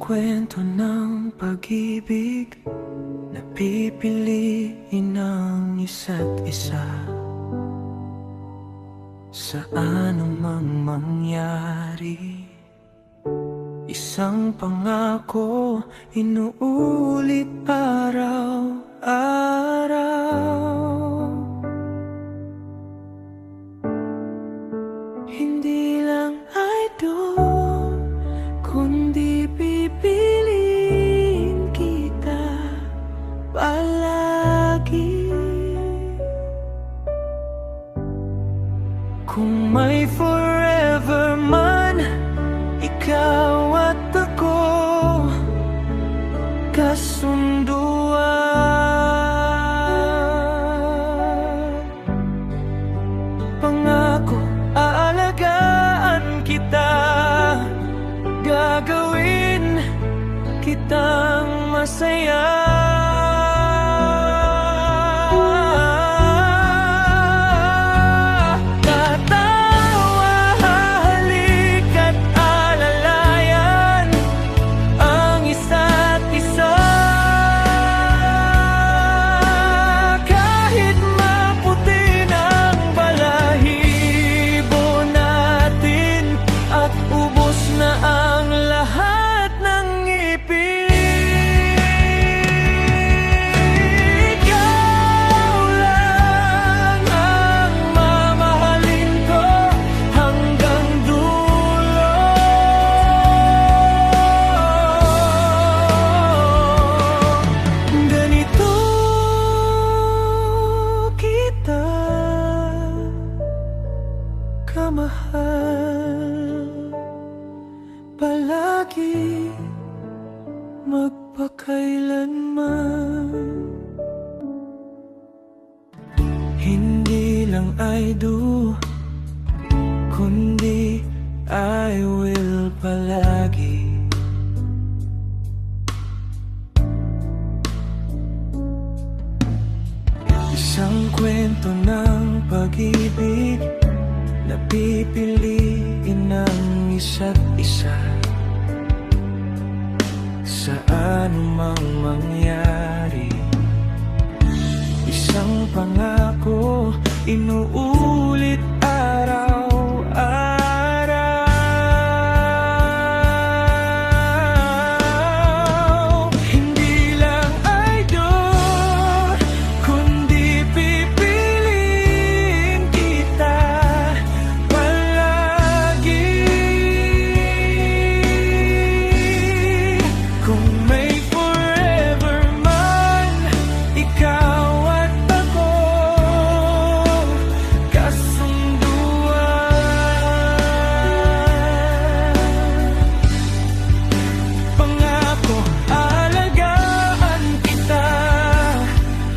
kwento ng pag-ibig na pipiliin ang isa't isa sa anumang mangyari. Isang pangako inuulit araw-araw. Hindi lang idol, kundi pipiliin kita palagi. Kung may forever man, ikaw at ako, kasunduan. Pangako, aalagaan kita, gagawin kitang masaya. Kamahal, palagi, magpakailanman. Hindi lang I do, kundi I will palagi. Isang kwento ng pag-ibig na pipiliin ang isa't isa sa anumang mangyari. Isang pangako inuulit araw-araw. Hindi lang idol, kundi pipiliin kita palagi. Kung may forever man, ikaw at ako, kasunduan. Pangako, aalagaan kita,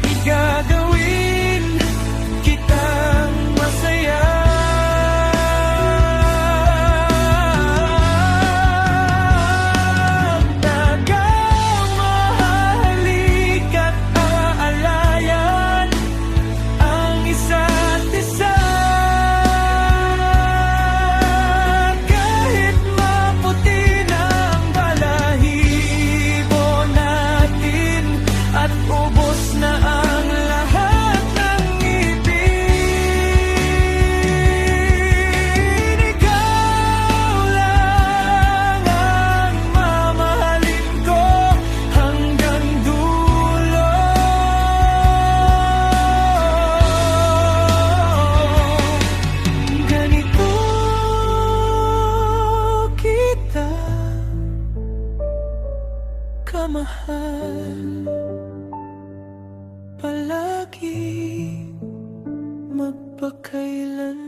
igagawin kitang masaya. Tagang mahalik at aalayan ang isa't isa, kahit maputi ng balahibo natin at ubos na ang lahat ng ngipin. Ikaw lang ang mamahalin ko hanggang dulo. Ganito kita kamahal, palagi, magpakailanman.